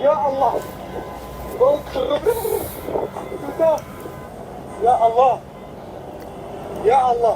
या अल्लाह, या अल्लाह, या अल्लाह,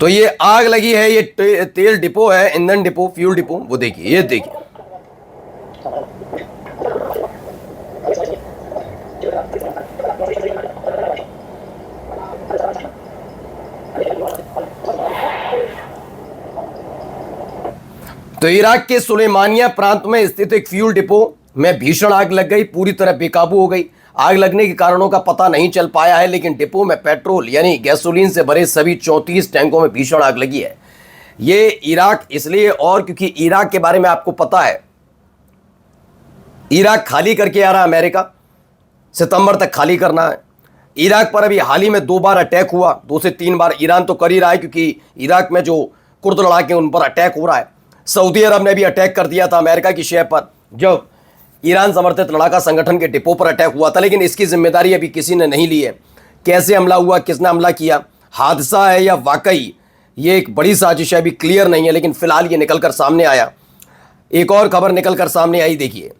तो ये आग लगी है, ये तेल डिपो है, ईंधन डिपो, फ्यूल डिपो, वो देखिए, ये देखिए। तो इराक के सुलेमानिया प्रांत में स्थित एक फ्यूल डिपो में भीषण आग लग गई, पूरी तरह बेकाबू हो गई। आग लगने के कारणों का पता नहीं चल पाया है, लेकिन डिपो में पेट्रोल यानी गैसोलीन से भरे सभी 34 टैंकों में भीषण आग लगी है। ये इराक इसलिए, और क्योंकि इराक के बारे में आपको पता है, इराक खाली करके आ रहा है अमेरिका, सितंबर तक खाली करना है। इराक पर अभी हाल ही में 2 बार अटैक हुआ, 2 से 3 बार ईरान तो कर ही रहा है, क्योंकि इराक में जो कुर्द लड़ाके उन पर अटैक हो रहा है। सऊदी अरब ने भी अटैक कर दिया था अमेरिका की शहर पर, जब ईरान समर्थित लड़ाका संगठन के डिपो पर अटैक हुआ था, लेकिन इसकी जिम्मेदारी अभी किसी ने नहीं ली है। कैसे हमला हुआ, किसने हमला किया, हादसा है या वाकई ये एक बड़ी साजिश है, अभी क्लियर नहीं है। लेकिन फिलहाल ये निकलकर सामने आया, एक और खबर निकलकर सामने आई, देखिए।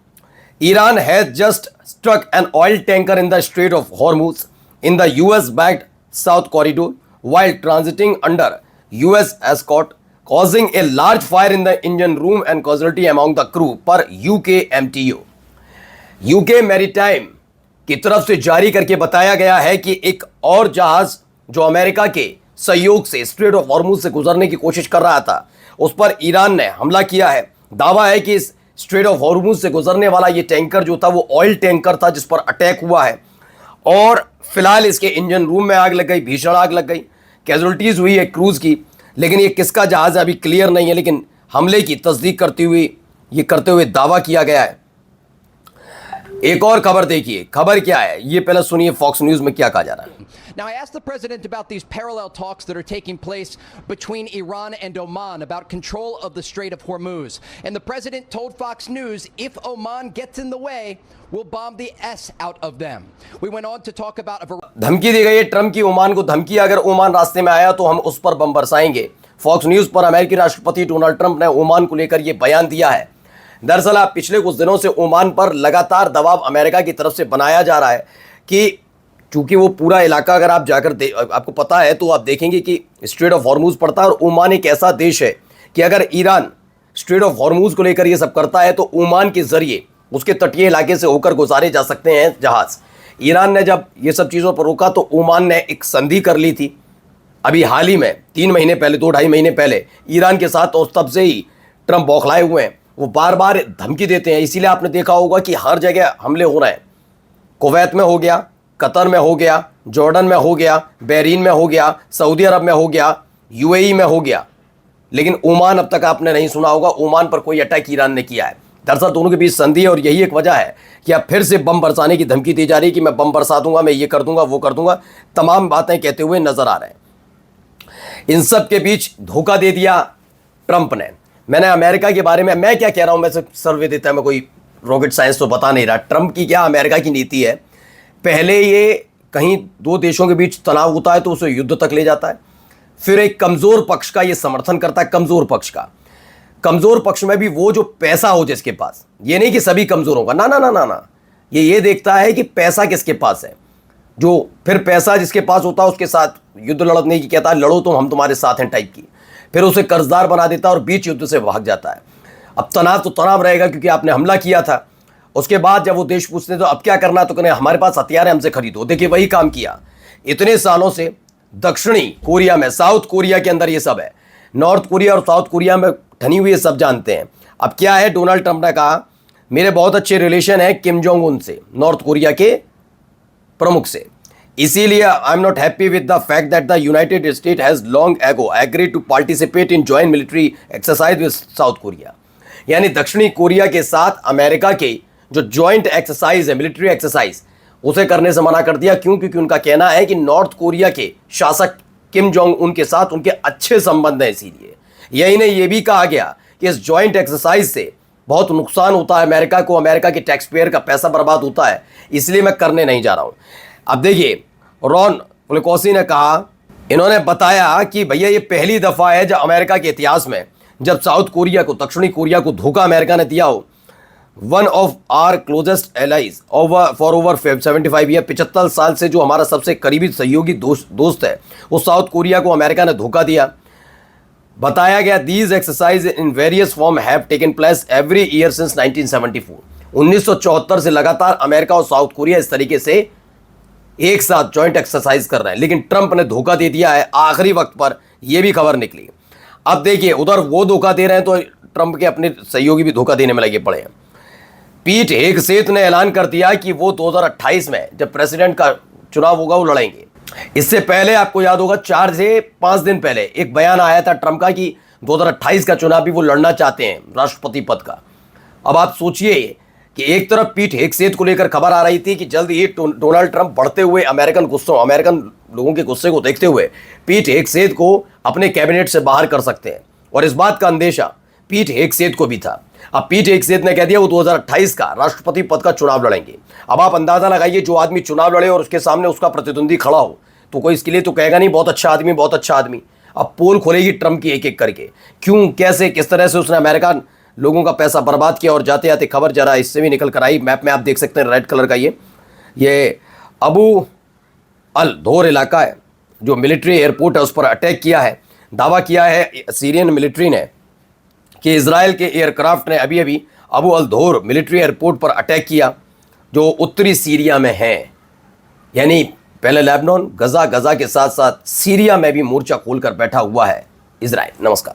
Iran has just struck an oil tanker in the Strait of Hormuz in the US backed south corridor while transiting under US escort, causing a large fire in the engine room and casualty among the crew, per UK MTO। UK maritime की तरफ से जारी करके बताया गया है कि एक और जहाज जो अमेरिका के सहयोग से स्ट्रेट ऑफ हॉर्मुज से गुजरने की कोशिश कर रहा था, उस पर ईरान ने हमला किया है। दावा है कि इस स्ट्रेट ऑफ हॉर्मुज से गुजरने वाला ये टैंकर जो था वो ऑयल टैंकर था जिस पर अटैक हुआ है, और फिलहाल इसके इंजन रूम में आग लग गई, भीषण आग लग गई, कैजुअल्टीज हुई है क्रूज की। लेकिन ये किसका जहाज है अभी क्लियर नहीं है, लेकिन हमले की तस्दीक करते हुए दावा किया गया है। एक और खबर देखिए, खबर क्या है ये पहले सुनिए, फॉक्स न्यूज में क्या कहा जा रहा है। Now, I asked the president about these parallel talks that are taking place between Iran and Oman about control of the Strait of Hormuz. And the president told Fox News, if Oman gets in the way, we'll bomb the S out of them. We went on to talk about धमकी दी गई है Trump की Oman को, धमकी अगर Oman रास्ते में आया तो हम उस पर बम बरसाएंगे। फॉक्स न्यूज पर अमेरिकी राष्ट्रपति डोनाल्ड ट्रंप ने ओमान को लेकर यह बयान दिया है। दरअसल आप पिछले कुछ दिनों से ओमान पर लगातार दबाव अमेरिका की तरफ से बनाया जा रहा है कि चूंकि वो पूरा इलाका अगर आप जाकर आपको पता है तो आप देखेंगे कि स्ट्रेट ऑफ हॉर्मुज पड़ता है, और ओमान एक ऐसा देश है कि अगर ईरान स्ट्रेट ऑफ हॉर्मुज को लेकर ये सब करता है तो ओमान के जरिए उसके तटीय इलाके से होकर गुजारे जा सकते हैं जहाज। ईरान ने जब ये सब चीज़ों पर रोका तो ओमान ने एक संधि कर ली थी अभी हाल ही में, 3 महीने पहले, 2-2.5 महीने पहले ईरान के साथ, और तब से ही ट्रंप बौखलाए हुए हैं। वो बार बार धमकी देते हैं, इसीलिए आपने देखा होगा कि हर जगह हमले हो रहे हैं। कुवैत में हो गया, कतर में हो गया, जॉर्डन में हो गया, बहरीन में हो गया, सऊदी अरब में हो गया, यूएई में हो गया, लेकिन ओमान अब तक आपने नहीं सुना होगा। ओमान पर कोई अटैक ईरान ने किया है। दरअसल दोनों के बीच संधि है, और यही एक वजह है कि अब फिर से बम बरसाने की धमकी दी जा रही है कि मैं बम बरसा दूंगा, मैं ये कर दूंगा, वो कर दूंगा, तमाम बातें कहते हुए नजर आ रहे हैं। इन सब के बीच धोखा दे दिया ट्रंप ने। मैंने अमेरिका के बारे में मैं क्या कह रहा हूं, मैं सर्वे देता है, मैं कोई रॉकेट साइंस तो बता नहीं रहा। ट्रंप की क्या अमेरिका की नीति है, पहले ये कहीं दो देशों के बीच तनाव होता है तो उसे युद्ध तक ले जाता है, फिर एक कमजोर पक्ष का ये समर्थन करता है, कमजोर पक्ष का। कमजोर पक्ष में भी वो जो पैसा हो जिसके पास, ये नहीं कि सभी कमजोरों का, ना ना ना ना ना, ये देखता है कि पैसा किसके पास है, जो फिर पैसा जिसके पास होता है उसके साथ युद्ध लड़ने की कहता है, लड़ो तो हम तुम्हारे साथ हैं टाइप की, फिर उसे कर्जदार बना देता है और बीच युद्ध से भाग जाता है। अब तनाव तो तनाव रहेगा क्योंकि आपने हमला किया था। उसके बाद जब वो देश पूछते हैं तो अब क्या करना है, तो कहने हमारे पास हथियार है, हमसे खरीदो। देखिए वही काम किया इतने सालों से दक्षिणी कोरिया में, साउथ कोरिया के अंदर ये सब है। नॉर्थ कोरिया और साउथ कोरिया में ठनी हुई, ये सब जानते हैं। अब क्या है, डोनाल्ड ट्रंप ने कहा मेरे बहुत अच्छे रिलेशन है किम जोंग उन से, नॉर्थ कोरिया के प्रमुख से, इसीलिए I am not happy with the fact that the United State has long ago agreed to participate in joint military exercise with South Korea. यानी दक्षिणी कोरिया के साथ अमेरिका के जो जॉइंट एक्सरसाइज है, मिलिट्री एक्सरसाइज, उसे करने से मना कर दिया। क्यों? क्योंकि उनका कहना है कि नॉर्थ कोरिया के शासक किम जोंग उनके साथ उनके अच्छे संबंध हैं, इसीलिए। यही नहीं, ये भी कहा गया कि इस जॉइंट एक्सरसाइज से बहुत नुकसान होता है अमेरिका को, अमेरिका के टैक्स पेयर का पैसा बर्बाद होता है, इसलिए मैं करने नहीं जा रहा हूं। अब देखिए, रॉन पुलिकोसी ने कहा, इन्होंने बताया कि भैया ये पहली दफा है जब अमेरिका के इतिहास में जब साउथ कोरिया को, दक्षिणी कोरिया को धोखा अमेरिका ने दिया हो। One of our closest allies for over 75 year, 75 साल से जो हमारा सबसे करीबी सहयोगी दोस्त है, वो साउथ कोरिया को अमेरिका ने धोखा दिया। बताया गया these exercise in various form have taken place every year since 1974। 1974 से लगातार अमेरिका और साउथ कोरिया इस तरीके से एक साथ जॉइंट एक्सरसाइज कर रहे हैं, लेकिन ट्रंप ने धोखा दे दिया है आखिरी वक्त पर, यह भी खबर निकली। अब देखिए, उधर वो धोखा दे रहे हैं तो ट्रंप के अपने सहयोगी भी धोखा देने में लगे पड़े हैं। पीट हेगसेथ ने ऐलान कर दिया कि वो 2028 में जब प्रेसिडेंट का चुनाव होगा वो लड़ेंगे। इससे पहले आपको याद होगा 4 से 5 दिन पहले एक बयान आया था ट्रंप का कि 2028 का चुनाव भी वो लड़ना चाहते हैं, राष्ट्रपति पद का। अब आप सोचिए कि एक तरफ पीट हेगसेथ को लेकर खबर आ रही थी कि जल्द ही डोनाल्ड ट्रंप बढ़ते हुए अमेरिकन लोगों के गुस्से को देखते हुए पीट हेगसेथ को अपने कैबिनेट से बाहर कर सकते हैं, और इस बात का अंदेशा पीट हेगसेथ को भी था। अब पीट हेगसेथ ने कह दिया वो 2028 का राष्ट्रपति पद का चुनाव लड़ेंगे। अब आप अंदाजा लगाइए, जो आदमी चुनाव लड़े और उसके सामने उसका प्रतिद्वंदी खड़ा हो तो कोई इसके लिए तो कहेगा नहीं बहुत अच्छा आदमी, बहुत अच्छा आदमी। अब पोल खोलेगी ट्रंप की एक एक करके, क्यों, कैसे, किस तरह से उसने अमेरिका लोगों का पैसा बर्बाद किया। और जाते जाते खबर जरा इससे भी निकल कर आई, मैप में आप देख सकते हैं रेड कलर का, ये अबू अल धोर इलाका है, जो मिलिट्री एयरपोर्ट है उस पर अटैक किया है। दावा किया है सीरियन मिलिट्री ने कि इजराइल के एयरक्राफ्ट ने अभी अभी अबू अल धोर मिलिट्री एयरपोर्ट पर अटैक किया, जो उत्तरी सीरिया में है। यानी पहले लेबनान, गजा के साथ साथ सीरिया में भी मोर्चा खोलकर बैठा हुआ है इजराइल। नमस्कार।